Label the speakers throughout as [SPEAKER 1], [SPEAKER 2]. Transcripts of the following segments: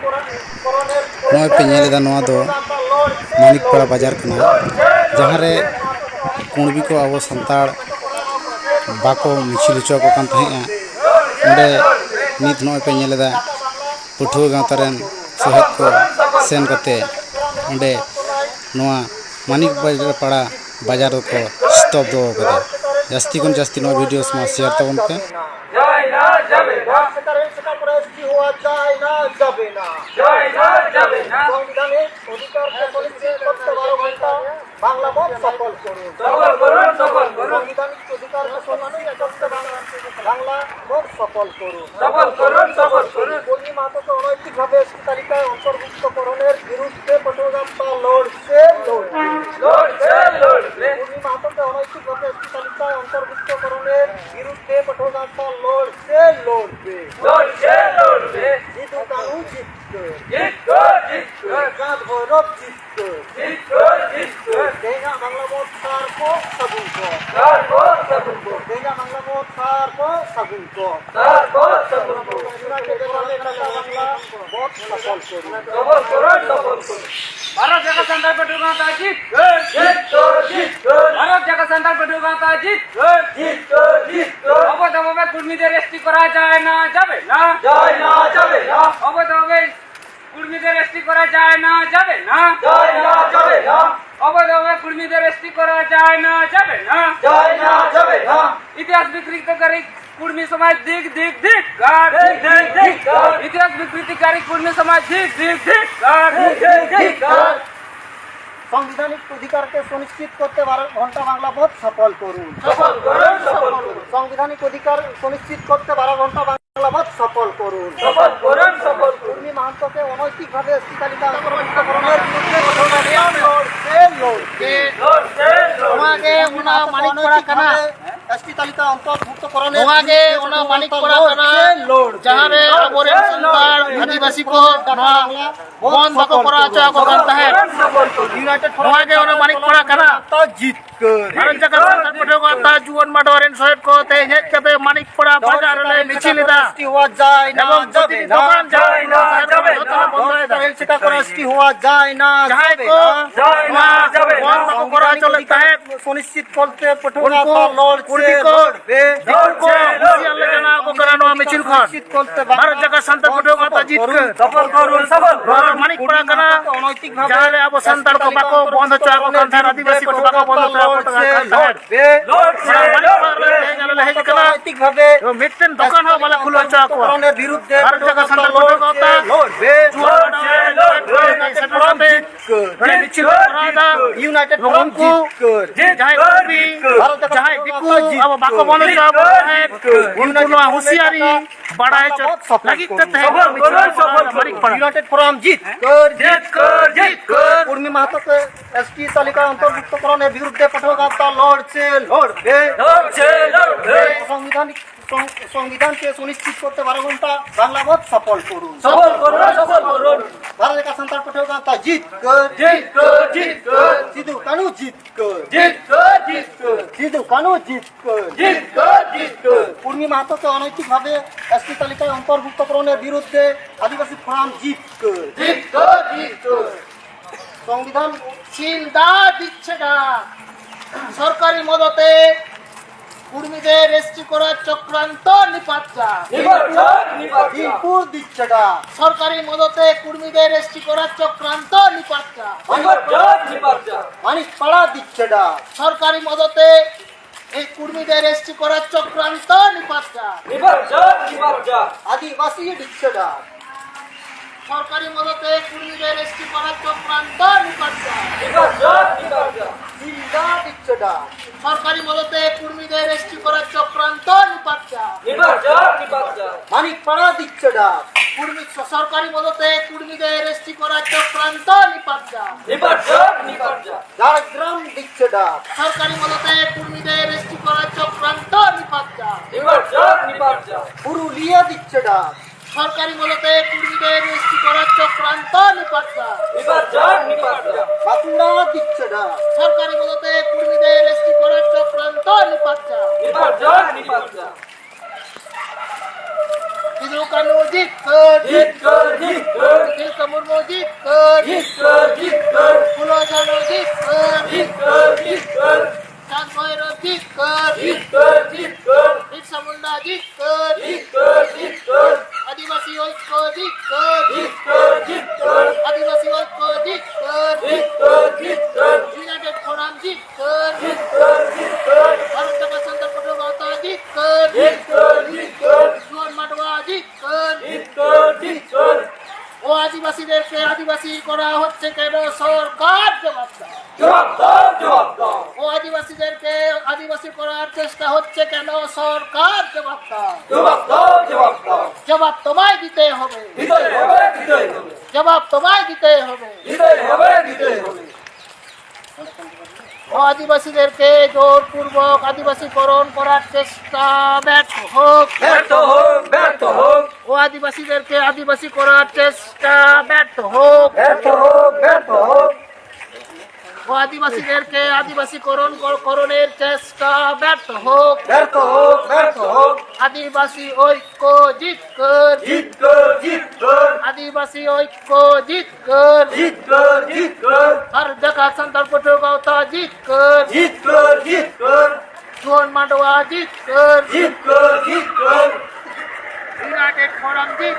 [SPEAKER 1] नॉय पे नेलेदा नोआ दो मानिकपाड़ा बाजार कना जहाँ रे कुणबी को अब सानताड़ बाको मिছিল हचो को कान तहें ओंडे नित नॉय पे नेलेदा पठुआ गाँवता रेन सहेद को सेन कते ओंडे नोआ मानिकपाड़ा बाजार को स्टॉप दो कदा जास्ती कोन जास्ती नोआ वीडियोस मा शेयर तबन पे
[SPEAKER 2] বাংলা মত সফল করুন সফল করুন সফল করুন সাংবিধানিক অধিকার বাংলা মত সফল করুন সফল করুন সফল করুন কোনি মাতকে অনৈতিকভাবে তালিকায় অন্তর্ভুক্তকরণের বিরুদ্ধে পটুয়াগাছা লড়ছে লড়বে কোনি মাতকে অনৈতিকভাবে তালিকায় অন্তর্ভুক্তকরণের বিরুদ্ধে পটুয়াগাছা লড়বে জিতু কানু জিতবে চাঁদ ভৈরব জিতবে देगा बांग्ला मोट सार को सगुन को देगा बांग्ला मोट सार को सगुन को बहुत सफल करो भारत जगह संतान पटुगाता जीत भारत जगह संतान पटुगाता जीत অবৈধভাবে কর্মীদের রেস্ট্রি করা যায় না যাবে না অবৈধভাবে কর্মীদের রেস্ট্রি করা যায় না যাবে না অবৈধভাবে কর্মীদের রেস্ট্রি করা যায় না যাবে না ইতিহাস বিকৃতকারী কর্মী সমাজ দিক ইতিহাস বিকৃতিকারী কর্মী সমাজ দিক संवैधानिक अधिकार के सुनिश्चित करते 12 घंटा बांग्ला बहुत सफल करूँ संवैधानिक अधिकार सुनिश्चित करते 12 घंटा बांग्ला बहुत सफल करूँ कर्मी महंत के अनैतिक भावे एसटी तालिका अंतर्भुक्तकरণের एसटी तालिका अंतर्भुक्तकरণের
[SPEAKER 3] जहाँ रे अबोरेन संताल आदिवासी को बंद बको करा चा को करता है नोआ के ओना मानिकपाड़ा कना
[SPEAKER 2] तो जीत कर
[SPEAKER 3] भारत जगह संताल पटुगाता जुवन माडवारेन सहेद को ते हेज कते मानिकपाड़ा बाजार ले मिছিল दा
[SPEAKER 2] एसटी हुआ जाए ना
[SPEAKER 3] जाबे दোकान जाए ना जाबे
[SPEAKER 2] रेल चिका कर एसटी हुआ जाए ना
[SPEAKER 3] जाबे बंद बको करा चलता है
[SPEAKER 2] सुनिश्चित करते पटुगाता लड़ছে
[SPEAKER 3] मिছিল करते भारत जगह संताल पटुगाता जीत कर
[SPEAKER 2] सफल करूं सफल
[SPEAKER 3] मानिकपाड़ा कना
[SPEAKER 2] अनैतिक
[SPEAKER 3] जहाँ रे अब संताल को बाको बंद हचो को कांथा आदिवासी को बाको बंद हचो को
[SPEAKER 2] अनैतिक भावे
[SPEAKER 3] मिटन दुकान हो वाला खुलो हचो को
[SPEAKER 2] विरुद्धে
[SPEAKER 3] भारत जगह संताल पटुगाता मिছিল करादा
[SPEAKER 2] यूनाइटेड फ्रंट जीत कर
[SPEAKER 3] जहाँ दिकू अब बाको बंद हचो है उनको होशियारी बढ़ाए लगी करते हैं
[SPEAKER 2] यूनाइटेड फ्रंट जीत कर उर्मी महतो के एसटी तालिका अंतर्भुक्तकरণের বিরুদ্ধে पटुगाता लड़বে संविधान के सुनिश्चित करते 12 घंटा बांग्ला बहुत सफल करूँ भारत का संताल पटुगाता जीत कर सिद्धू कानू जीत कर उर्मी महतो के अनैतिक भावे एसटी तालिकाয় अंतर्भुक्तकরণের বিরুদ্ধে आदिवासी फोराम जीत कर संविधान
[SPEAKER 3] চিন্তা দিচ্ছে না সরকারি মদতে কর্মীদের রেস্ট্রি করার চক্রান্ত নিপাতটা
[SPEAKER 2] দিনপুর দিচ্ছেটা
[SPEAKER 3] সরকারি মদতে কর্মীদের রেস্ট্রি করার চক্রান্ত নিপাতটা
[SPEAKER 2] মানিকপাড়া দিচ্ছেটা
[SPEAKER 3] সরকারি মদতে এই কর্মীদের রেস্ট্রি করার চক্রান্ত নিপাতটা
[SPEAKER 2] আদিবাসী দিচ্ছেটা
[SPEAKER 3] সরকারি মদতে কর্মীদের রেস্ট্রি করার চক্রান্ত নিপাতটা
[SPEAKER 2] জিন্দা দিচ্ছেটা
[SPEAKER 3] সরকারি মদতে কর্মীদের রেস্ট্রি করার চক্রান্ত নিপাতটা
[SPEAKER 2] মানিকপাড়া দিচ্ছেটা
[SPEAKER 3] কর্মী সরকারি মদতে কর্মীদের রেস্ট্রি করার চক্রান্ত নিপাতটা
[SPEAKER 2] ঝাড়গ্রাম দিচ্ছেটা
[SPEAKER 3] সরকারি মদতে কর্মীদের রেস্ট্রি করার চক্রান্ত নিপাতটা
[SPEAKER 2] পুরুলিয়া দিচ্ছেটা
[SPEAKER 3] সরকারি মদতে কর্মীদের রেস্ট্রি করার চক্রান্ত নিপাতটা
[SPEAKER 2] বাঁকুড়া দিচ্ছেটা
[SPEAKER 3] সরকারি মদতে কর্মীদের রেস্ট্রি করার চক্রান্ত নিপাতটা সিধু কানু জিত আদিবাসী ঐক্য ইউনাইটেড ফোরাম ভারত জাতীয় সন্তান পটুয়াতা জোহর মাডোয়া ও আদিবাসীদেরকে আদিবাসী করা হচ্ছে কেন সরকার জবাব দাও ও আদিবাসীদেরকে আদিবাসী করার চেষ্টা হচ্ছে কেন সরকার জবাব দাও জবাব তোমায় দিতে হবে জবাব তোমায় দিতে হবে ও আদিবাসীদেরকে জোরপূর্বক আদিবাসীকরণ করার চেষ্টা ব্যর্থ হোক ও আদিবাসীদেরকে আদিবাসী করার চেষ্টা ব্যর্থ হোক ও আদিবাসীদেরকে আদিবাসীকরণের চেষ্টা ব্যর্থ হোক আদিবাসী ঐক্য জিত কর আদিবাসী ঐক্য জিত কর हर जगह संताल पटुआता जीत कर জোহর মাডোয়া জিত কর ইউনাইটেড ফোরাম জিত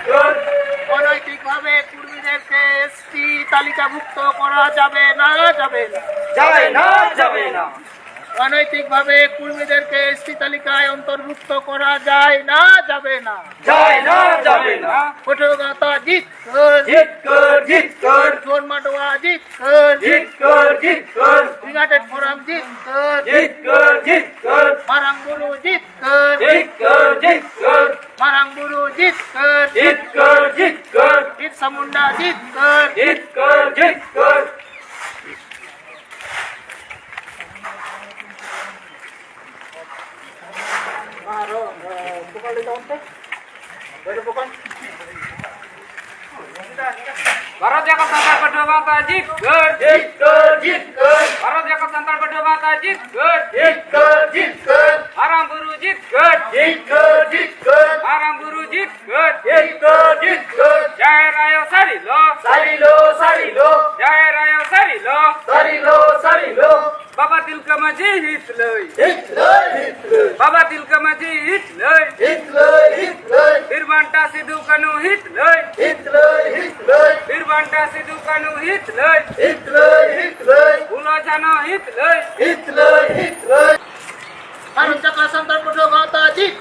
[SPEAKER 3] কর অনৈতিকভাবে কুর্মীদেরকে এসটি তালিকাভুক্ত করা যাবে না অনৈতিকভাবে কুর্মীদেরকে এসটি তালিকায় অন্তর্ভুক্ত করা যাবে না পটুয়াতা জিত কর জোহর মাডোয়া জিত কর ইউনাইটেড ফোরাম জিত কর মারাংবুরু জিত কর মারাংবুরু জিত কর বিরসা মুন্ডা জিত কর
[SPEAKER 4] भारत जाकर संताल पटुआता जीत कर भारत जाकर संताल पटुआता जीत कर आराम बुरु जीत कर आराम बुरु जीत कर जय रायो सारी लो जय रायो सारी लो बाबा तिलका माझी हिटलय बाबा तिलका माझी हिटलय बिरबांटा सिद्धू कनु हिटलय बिरबांटा सिद्धू कनु हिटलय उलाजानो हिटलय
[SPEAKER 3] ভারত জাতীয় সন্তান পটুয়াতা জিত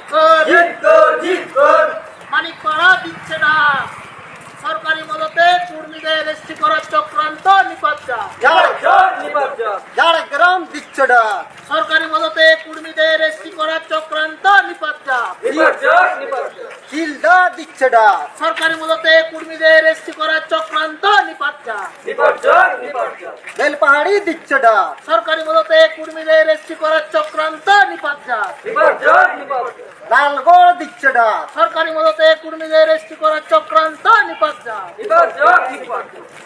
[SPEAKER 3] কর মানিকপাড়া দিচ্ছে না সরকারি মদতে কুর্মীদের এসটি করার চক্রান্ত নিপাত
[SPEAKER 2] ঝাড়গ্রাম দিচ্ছে না
[SPEAKER 3] সরকারি মদতে কুর্মীদের এসটি করার চক্রান্ত নিপাত
[SPEAKER 2] চিলদা দিচ্ছে না
[SPEAKER 3] সরকারি মদতে কুর্মীদের এসটি করার চক্রান্ত নিপাত
[SPEAKER 2] বেলপাহাড়ি দিচ্ছে না
[SPEAKER 3] সরকারি মদতে কুর্মীদের এসটি করার চক্রান্ত নিপাত
[SPEAKER 2] লালগড় দিচ্ছে না
[SPEAKER 3] সরকারি মদতে কুর্মীদের এসটি করার চক্রান্ত নিপাত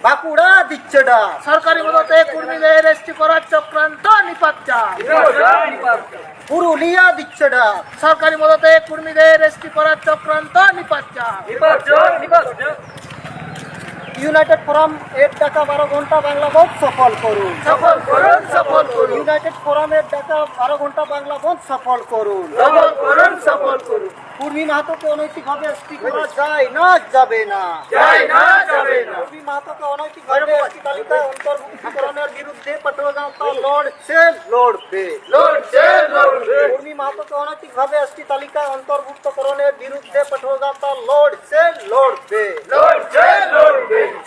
[SPEAKER 2] বাঁকুড়া দিচ্ছে না
[SPEAKER 3] সরকারি মদতে কুর্মীদের এসটি করার চক্রান্ত নিপাত
[SPEAKER 2] পুরুলিয়া দিচ্ছে না
[SPEAKER 3] সরকারি মদতে কুর্মীদের এসটি করার চক্রান্ত নিপাত
[SPEAKER 2] ইউনাইটেড ফোরাম 1 টাকা 12 ঘন্টা বাংলা বন্ধ সফল করুন ইউনাইটেড ফোরামের ডাকা 12 ঘন্টা বাংলা বন্ধ সফল করুন কুর্মী মাহাতোকে অনৈতিকভাবে এসটি করা যায় না যাবে না কুর্মী মাহাতোকে অনৈতিকভাবে এসটি তালিকায় অন্তর্ভুক্তিকরণের বিরুদ্ধে পটুয়াতা লড়বে কুর্মী মাহাতোকে অনৈতিকভাবে এসটি তালিকায় অন্তর্ভুক্তকরণের বিরুদ্ধে পটুয়াতা লড়বে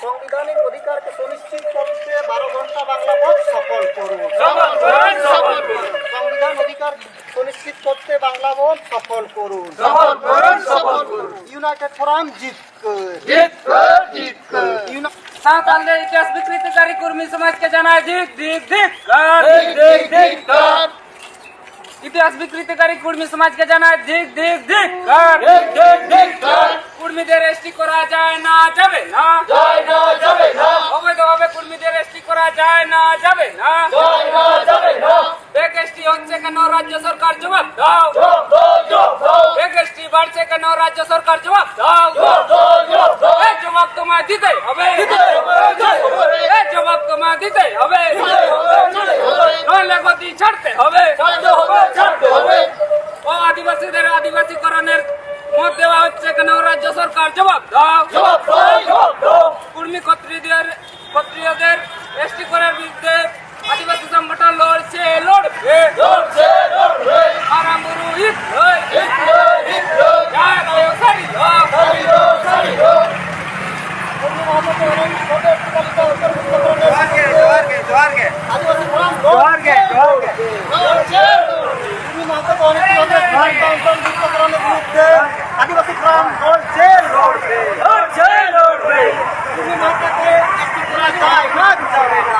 [SPEAKER 2] সাংবিধানিক অধিকারকে সুনিশ্চিত করতে 12 ঘন্টা বাংলা বন্ধ সফল করুন সংবিধান অধিকার সুনিশ্চিত করতে বাংলা বন্ধ সফল করুন ইউনাইটেড ফোরাম জিত কর
[SPEAKER 4] सावताल इतिहास विकृतिकारी कुर्मी समाज के जाना धिक इतिहास विकृतिकारी कुर्मी समाज के जाना धिक কুর্মীদের এসটি করা যায় না যাবে না অবৈধভাবে কুর্মীদের এসটি করা যায় না যাবে না এসটি হচ্ছে কেন রাজ্য সরকার জবাব দাও এসটি বাড়ছে কেন রাজ্য সরকার জবাব দাও এই জবাব তোমায় দিতে হবে এই জবাব তোমায় দিতে হবে নইলে গতি ছাড়তে হবে ও আদিবাসীদের আদিবাসীকরণের মত দেওয়া হচ্ছে কেন রাজ্য জবাব দাও
[SPEAKER 2] জবাব দাও
[SPEAKER 4] কুর্মী ক্ষত্রিয়দের এসটি করার বিরুদ্ধে আদিবাসী সংগঠন লড়ছে লড়বে আরামুরু হিট লয় জয় বয়সারি
[SPEAKER 2] আদিবাসী ফোরাম কুর্মী মাহাতো অনৈতিকভাবে অন্তর্ভুক্তকরণের বিরুদ্ধে আদিবাসী ফোরাম লড়ছে লড়বে কুর্মী মাহাতোকে একটি করা যায় না যাবে না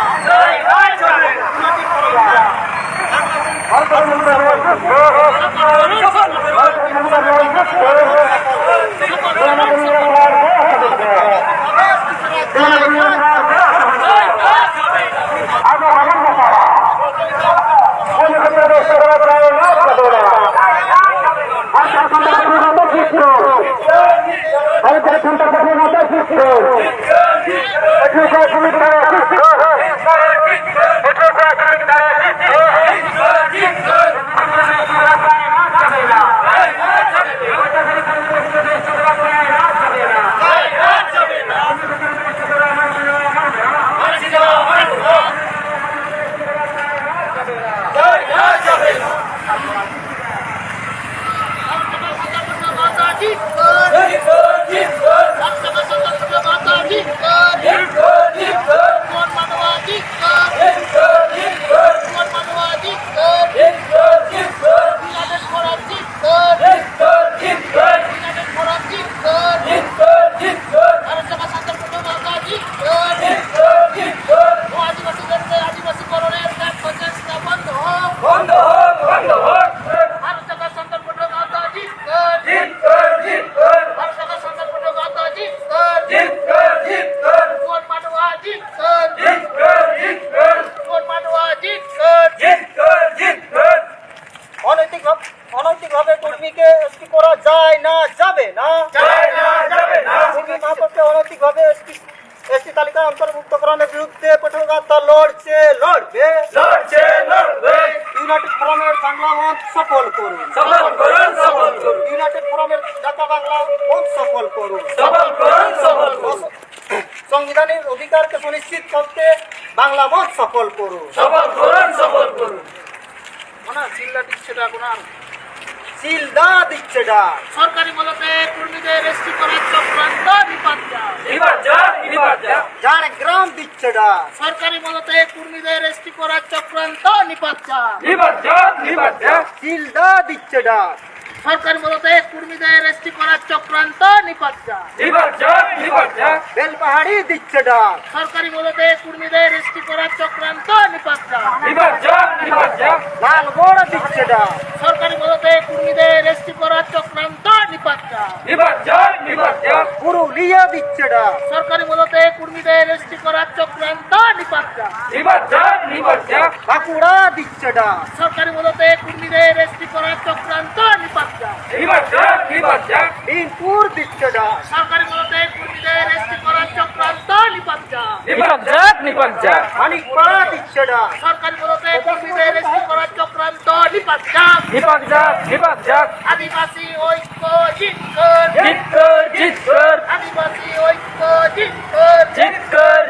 [SPEAKER 2] অনৈতিকভাবে কর্মীকে এসটি করা যায় না যাবে না কর্মী মাহাতোকে অনৈতিকভাবে এসটি তালিকায় অন্তর্ভুক্তকরণের বিরুদ্ধে পটুয়াগাঁথা লড়বে ইউনাইটেড ফোরামের বাংলা মঞ্চ সফল করুন ইউনাইটেড ফোরামের ঢাকা বাংলা মঞ্চ সফল করুন সংবিধানের অধিকারকে সুনিশ্চিত করতে বাংলা মঞ্চ সফল করুন সিলদা দিচ্ছে ডাক
[SPEAKER 3] সরকারি মদতে কর্মীদের এসটি করার চক্রান্ত নিপাত
[SPEAKER 2] ঝাড়গ্রাম দিচ্ছে ডাক
[SPEAKER 3] সরকারি মদতে কর্মীদের এসটি করার চক্রান্ত নিপাত
[SPEAKER 2] সিলদা দিচ্ছে ডাক
[SPEAKER 3] সরকারি মদতে কর্মীদের এসটি করার চক্রান্ত নিপাত
[SPEAKER 2] বেলপাহাড়ি দিচ্ছে ডাক
[SPEAKER 3] সরকারি মদতে কর্মীদের এসটি করার চক্রান্ত নিপাত
[SPEAKER 2] লালগড় দিচ্ছে ডাক
[SPEAKER 3] সরকারি মদতে কর্মীদের এসটি করার চক্রান্ত নিপাত
[SPEAKER 2] পুরুলিয়া দিচ্ছে ডাক
[SPEAKER 3] সরকারি মদতে কর্মীদের এসটি করার চক্রান্ত নিপাত
[SPEAKER 2] বাঁকুড়া দিচ্ছে ডাক
[SPEAKER 3] সরকারি মদতে কর্মীদের এসটি করার চক্রান্ত নিপাত
[SPEAKER 2] বিনপুর দিচ্ছে ডাক
[SPEAKER 3] সরকারি মদতে কর্মীদের এসটি করার চক্রান্ত নিপাত
[SPEAKER 2] মানিকপাড়া দিচ্ছে ডাক
[SPEAKER 3] সরকারি মদতে কর্মীদের এসটি করার চক্রান্ত নিপাত আদিবাসী ঐক্য জিতকর আদিবাসী ঐক্য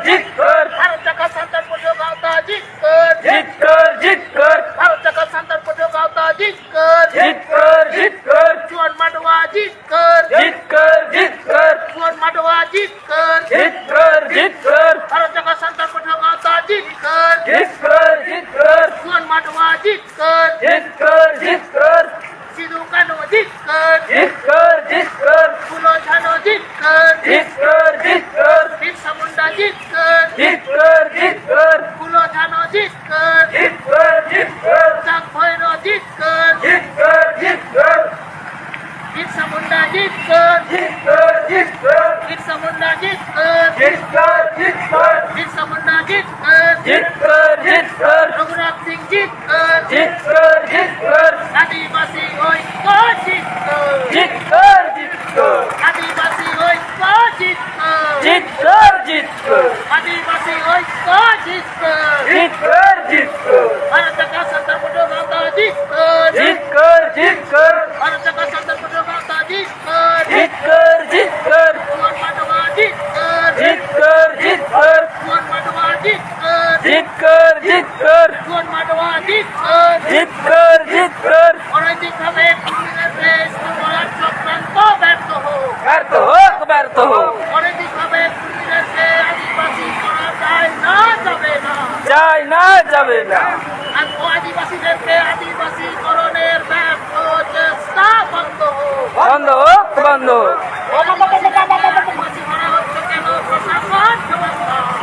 [SPEAKER 3] জিতকর ভারত জাগা সন্তান পটুয়াগাঁথা জিতকর ভারত জাগা সন্তান পটুয়াগাঁথা জিতকর চুয়ান মাডোয়া জিতকর চুয়ান মাডোয়া জিতকর ভারত জাগা সন্তান পটুয়াগাঁথা জিতকর চুয়ান মাডোয়া জিতকর সিধু কানু জিতকর ফুলো ঝানো জিতকর বিরসা মুন্ডা জিতকর ফুলো ঝানো জিতকর চাক ভৈর জিতকর বিরসা মুন্ডা জিতকর বিরসা মুন্ডা জিতকর রঘুনাথ সিং জিতকর আদিবাসী ঐক্য জিতকর আদিবাসী ঐক্য জিতকর আদিবাসী ঐক্য জিতকর ভারত का संदर्भ पटुआगाঁথা জিতকর ভারত का संदर्भ पटुआगाঁথা জিতকর জিত কর
[SPEAKER 4] জিত কর জিত কর
[SPEAKER 3] অনৈতিকভাবে কুর্মীদের দেশ করার চক্রান্ত ব্যর্থ হোক
[SPEAKER 4] ব্যর্থ হোক ব্যর্থ হোক
[SPEAKER 3] অনৈতিকভাবে কুর্মীদেরকে আদিবাসী করা যায় না যাবে না
[SPEAKER 4] যায় না যাবে না
[SPEAKER 3] আর আদিবাসীদেরকে আদিবাসীকরণের ব্যর্থ চেষ্টা বন্ধ হোক
[SPEAKER 4] বন্ধ হোক বন্ধ হোক
[SPEAKER 3] আদিবাসী করা হচ্ছে কেন প্রশাসন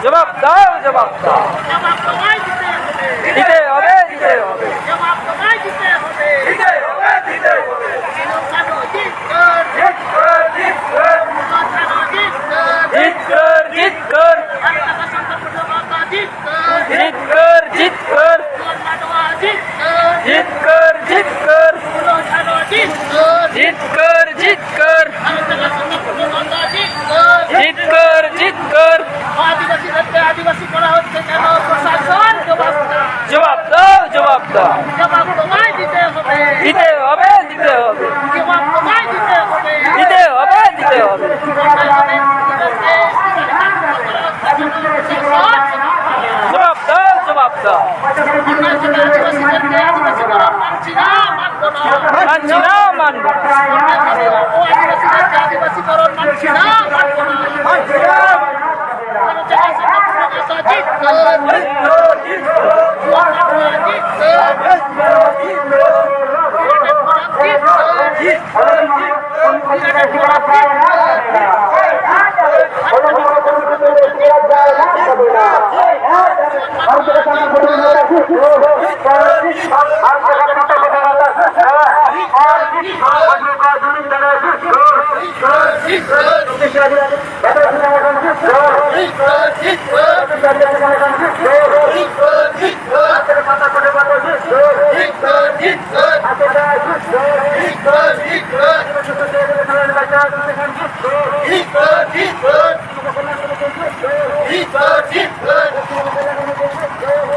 [SPEAKER 4] জবাব দাও জবাব দাও
[SPEAKER 3] জবাব তোমায় দিতে হবে
[SPEAKER 4] দিতে হবে দিতে হবে
[SPEAKER 3] জবাব তোমায় দিতে হবে
[SPEAKER 4] দিতে হবে দিতে হবে
[SPEAKER 3] কেন জিত কর
[SPEAKER 4] জিত কর জিত কর
[SPEAKER 3] কেন জিত কর
[SPEAKER 4] জিত কর জিত কর
[SPEAKER 3] আত্মা সংকল্পটা জিত কর
[SPEAKER 4] জিত কর জিত কর
[SPEAKER 3] মানবা জিত কর
[SPEAKER 4] জিত কর জিত কর
[SPEAKER 3] পুরো জিত কর
[SPEAKER 4] জিত কর জিত কর
[SPEAKER 3] আত্মা সংকল্পটা জিত কর
[SPEAKER 4] জিত কর জিত কর
[SPEAKER 3] আদিবাসীদেরকে আদিবাসী করা হচ্ছে কেন প্রশাসন জবাব দাও
[SPEAKER 4] জবাব দাও জবাব দাও
[SPEAKER 3] জবাব তোমায় দিতে হবে
[SPEAKER 4] দিতে হবে দিতে হবে
[SPEAKER 3] জবাব তোমায় দিতে হবে
[SPEAKER 4] দিতে হবে দিতে হবে জবাব দাও জবাব দাও
[SPEAKER 3] আদিবাসীদেরকে আদিবাসী করা মানছি না মানবো না
[SPEAKER 4] মানছি না মানব না
[SPEAKER 3] আদিবাসীদেরকে আদিবাসীকরণ মানছি না মানবো না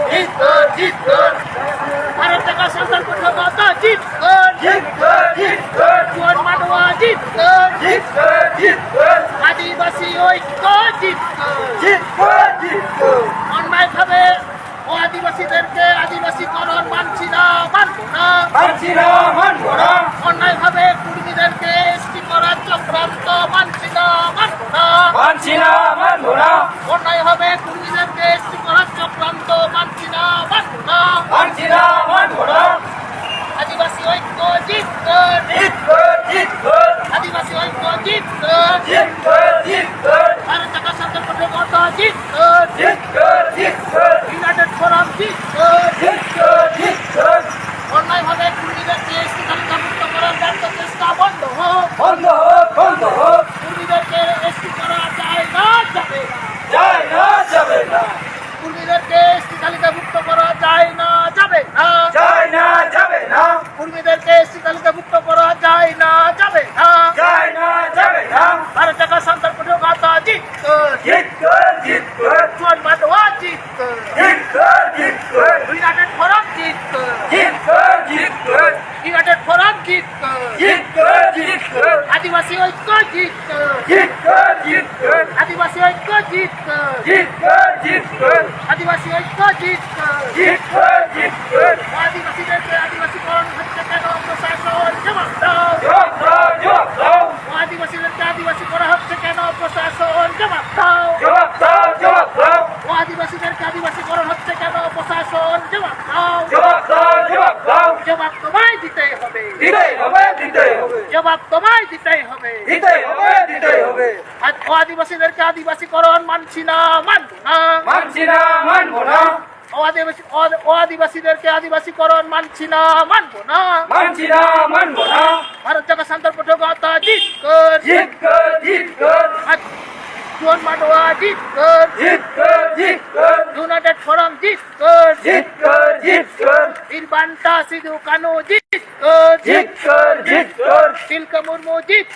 [SPEAKER 3] জিত কর জিত ভারত का शासन को ठोका जीत कर जुआन मानवा जीत कर আদিবাসী ঐক্য জিত কর অন্যায়ভাবে ও আদিবাসীদেরকে আদিবাসীকরণ মানছি না মানবো না অন্যায়ভাবে কুর্মীদেরকে এসটি করার চক্রান্ত মানছি না মানবো না অন্যায়ভাবে কুর্মীদেরকে এসটি করার চক্রান্ত মানছি না মানবো না আদিবাসী ঐক্য জিত কর আদিবাসী ঐক্য জিত কর ভারত का शासन को ठोका जीत कर ইউনাইটেড ফোরাম জিত কর অন্যায়ভাবে কুর্মীদেরকে এসটি তালিকাভুক্ত করার ব্যর্থ চেষ্টা বন্ধ হোক কুর্মীদেরকে এসটি করা যায় না যাবে না কুর্মীদেরকে এসটি তালিকাভুক্ত করা যায় না যাবে না কুর্মীদেরকে এসটি তালিকাভুক্ত করা যায় না যাবে না ভারত का शासन को ठोका जीत कर जुआन मानवा जीत कर ইউনাইটেড ফোরাম জিত কর ইউনাইটেড ফোরাম জিত কর আদিবাসী ঐক্য জিত কর আদিবাসী ঐক্য জিত কর আদিবাসী ঐক্য জিত কর আদিবাসীদেরকে আদিবাসীকরণ হচ্ছে কেন প্রশাসন জবাব দাও আদিবাসীদেরকে আদিবাসী করা হচ্ছে কেন প্রশাসন জবাব দাও আদিবাসীদেরকে আদিবাসীকরণ হচ্ছে কেন প্রশাসন জবাব দাও জবাব তোমায় দিতেই হবে জবাব তোমায় দিতেই হবে ও আদিবাসীদেরকে আদিবাসীকরণ মানছি না মানবো না ও আদিবাসীদেরকে আদিবাসীকরণ মানছি না মানবো না ভারত का शासन को ठोका जीत कर जुआन मानवा जीत कर यूनाइटेड फोरम जीत कर बिरबांटा सिधु कानू जीत कर तिलका मुर्मू जीत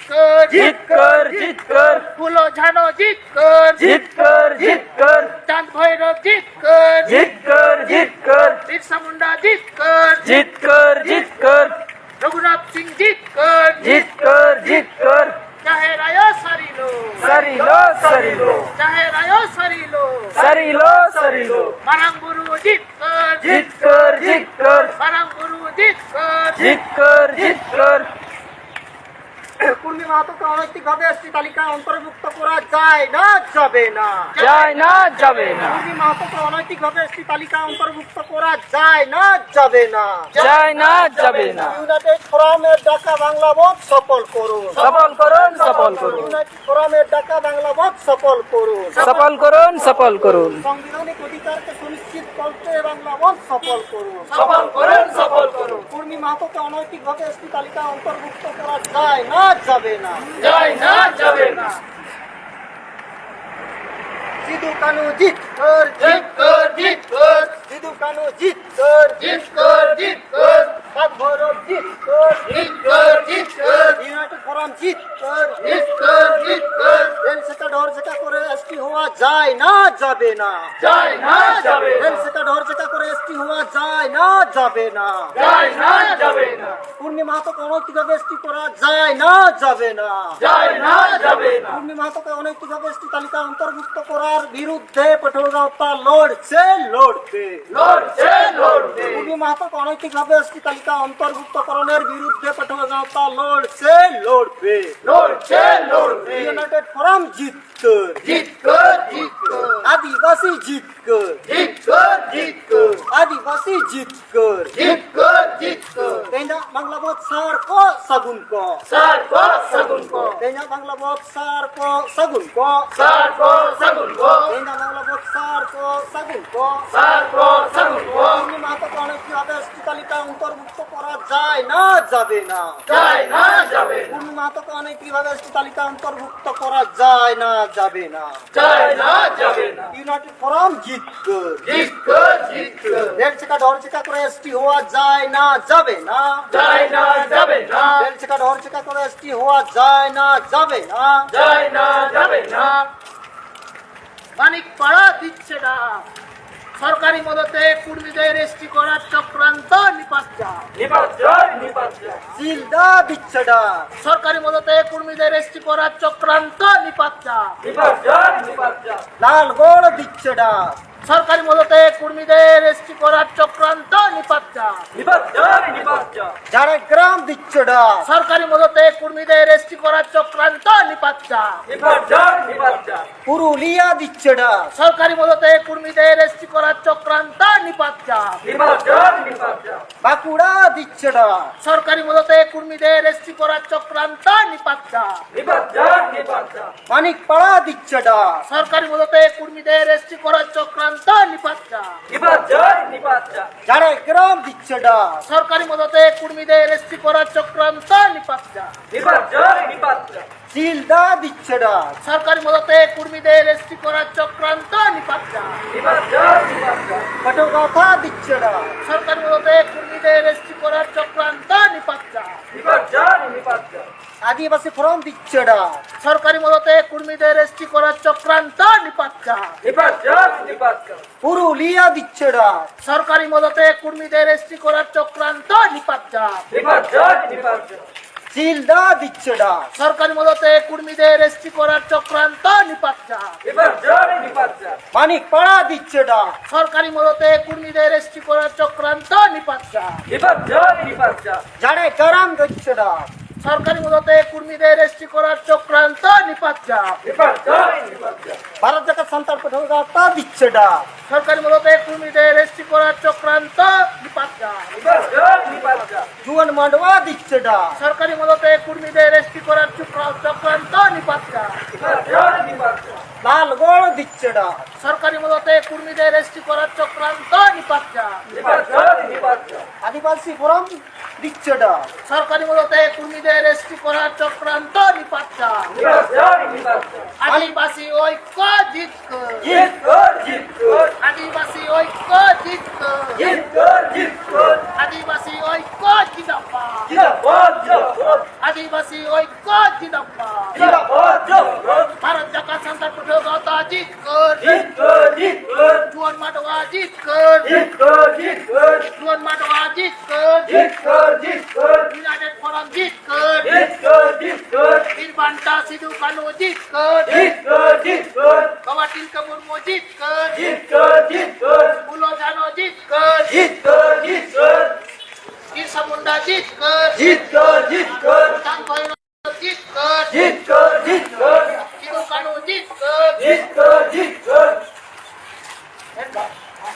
[SPEAKER 3] कर फूलो झानो जीत कर चांद भैरव जीत कर बिरसा मुंडा जीत कर रघुनाथ सिंह जीत कर चाहे रायो सरिलो चाहे रायो सरिलो
[SPEAKER 4] सरिलो
[SPEAKER 3] मारांग बुरु जीत कर জিতকর সারাং গুরু জিতকর
[SPEAKER 2] কুর্মী মাহাতোকে অনৈতিকভাবে এসটি তালিকায় অন্তর্ভুক্ত করা যায় না যাবে না কুর্মী মাহাতোকে অনৈতিকভাবে এসটি তালিকায় অন্তর্ভুক্ত করা যায় না যাবে না ইউনাইটেড ফোরামের ডাকা বাংলা ভোট সফল করুন ইউনাইটেড ফোরামের ডাকা বাংলা ভোট সফল করুন সাংবিধানিক অধিকারকে সুনিশ্চিত করতে বাংলা ভোট সফল করুন কুর্মী মাহাতোকে অনৈতিকভাবে এসটি তালিকায় অন্তর্ভুক্ত করা যায় না যাবে না সিধু কানু জিতকর সিধু কানু জিতকর পাক ভৈরব জিতকর ইউনাইটেড ফোরাম জিতকর রেল সেকা ঢোর সেকা করে এসটি হওয়া যায় না যাবে না রেল সেকা ঢোর সেকা করে এসটি হওয়া যায় না যাবে না কুর্মী মাহাতোকে অনৈতিকভাবে এসটি করা যায় না যাবে না কুর্মী মাহাতোকে অনৈতিকভাবে এসটি তালিকায় অন্তর্ভুক্ত করার বিরুদ্ধে পেট্রোগাঁও তার লড়বে কুর্মী মাহাতোকে অনৈতিকভাবে এসটি তালিকা অন্তর্ভুক্তকরণের বিরুদ্ধে পেট্রোগাঁও তার লড়বে ইউনাইটেড ফোরাম জিতকর আদিবাসী জিতকর তেনা বাংলা ভোট সার কো সাগুন কো তেনা বাংলা ভোট সার কো সাগুন কো তেনা বাংলা ভোট সার কো সাগুন কো কুর্মী মাহাতোকে অনৈতিকভাবে এসটি তালিকায় অন্তর্ভুক্ত করা যায় না যাবে না কুর্মী মাহাতোকে অনৈতিকভাবে এসটি তালিকায় অন্তর্ভুক্ত করা যায় না যাবে না ইউনাইটেড ফোরাম জিতকর রেল চেকা ঢোর চেকা করে এসটি হওয়া যায় না যাবে না রেল চেকা ঢোর চেকা করে এসটি হওয়া যায় না যাবে না
[SPEAKER 3] মানিক পাড়া দিচ্ছে না সরকারি মদতে কুর্মীদের এসটি করার চক্রান্ত নিপাত
[SPEAKER 2] জিলদা বিচ্ছডা
[SPEAKER 3] সরকারি মদতে কুর্মীদের এসটি করার চক্রান্ত নিপাত
[SPEAKER 2] লালগড় বিচ্ছডা
[SPEAKER 3] সরকারি মদতে কুর্মীদের এসটি করার চক্রান্ত নিপাত
[SPEAKER 2] ঝাড়গ্রাম বিচ্ছডা
[SPEAKER 3] সরকারি মদতে কুর্মীদের এসটি করার চক্রান্ত নিপাত
[SPEAKER 2] পুরুলিয়া বিচ্ছডা
[SPEAKER 3] সরকারি মদতে কুর্মীদের এসটি করার চক্রান্ত নিপাত
[SPEAKER 2] বাঁকুড়া বিচ্ছডা
[SPEAKER 3] সরকারি মদতে কুর্মীদের এসটি করার চক্রান্ত নিপাত
[SPEAKER 2] মানিকপাড়া বিচ্ছডা
[SPEAKER 3] সরকারি মদতে কুর্মীদের এসটি করার চক্রান্ত নিপাত
[SPEAKER 2] ঝাড়গ্রাম বিচ্ছডা
[SPEAKER 3] সরকারি মদতে কুর্মীদের এসটি করার চক্রান্ত নিপাত
[SPEAKER 2] জিলদা বিচ্ছডা
[SPEAKER 3] সরকারি মদতে কুর্মীদের এসটি করার চক্রান্ত নিপাত
[SPEAKER 2] কটকথা বিচ্ছডা
[SPEAKER 3] সরকারি মদতে কুর্মীদের এসটি করার চক্রান্ত নিপাত
[SPEAKER 2] আদিবাসী ফোরাম বিচ্ছডা
[SPEAKER 3] সরকারি মদতে কুর্মীদের এসটি করার চক্রান্ত নিপাত
[SPEAKER 2] পুরুলিয়া বিচ্ছডা
[SPEAKER 3] সরকারি মদতে কুর্মীদের এসটি করার চক্রান্ত নিপাত
[SPEAKER 2] জিলদা বিচ্ছডা
[SPEAKER 3] সরকারি মদতে কুর্মীদের এসটি করার চক্রান্ত নিপাত
[SPEAKER 2] মানিকপাড়া বিচ্ছডা
[SPEAKER 3] সরকারি মদতে কুর্মীদের এসটি করার চক্রান্ত নিপাত
[SPEAKER 2] ঝাড়গ্রাম বিচ্ছডা
[SPEAKER 3] সরকারি মদতে কুর্মীদের এসটি করার চক্রান্ত নিপাত
[SPEAKER 2] ভারত জাকাত সান্তাল পেট্রোগাঁও বিচ্ছডা
[SPEAKER 3] সরকারি মদতে কুর্মীদের এসটি করার চক্রান্ত নিপাত
[SPEAKER 2] জুয়ান মান্ডওয়া বিচ্ছডা
[SPEAKER 3] সরকারি মদতে কুর্মীদের এসটি করার চক্রান্ত নিপাত
[SPEAKER 2] লালগড় বিচ্ছডা
[SPEAKER 3] সরকারি মদতে কুর্মীদের এসটি করার চক্রান্ত নিপাত
[SPEAKER 2] আদিবাসী ফোরাম বিচ্ছডা
[SPEAKER 3] সরকারি মদতে কুর্মীদের এসটি করার চক্রান্ত নিপাত আদিবাসী ঐক্য জিতকর আদিবাসী ঐক্য জিতকর আদিবাসী ঐক্য জিন্দাবাদ আদিবাসী ঐক্য জিন্দাবাদ ভারত জাকাত সান্তাল পেট্রোগাঁও জিতকর জুয়ান মান্ডওয়া জিতকর জুয়ান মান্ডওয়া জিতকর ইউনাইটেড ফোরাম জিতকর বীরবান্টা সিধু কানু জিতকর বাবা তিলকা মুর্মু জিতকর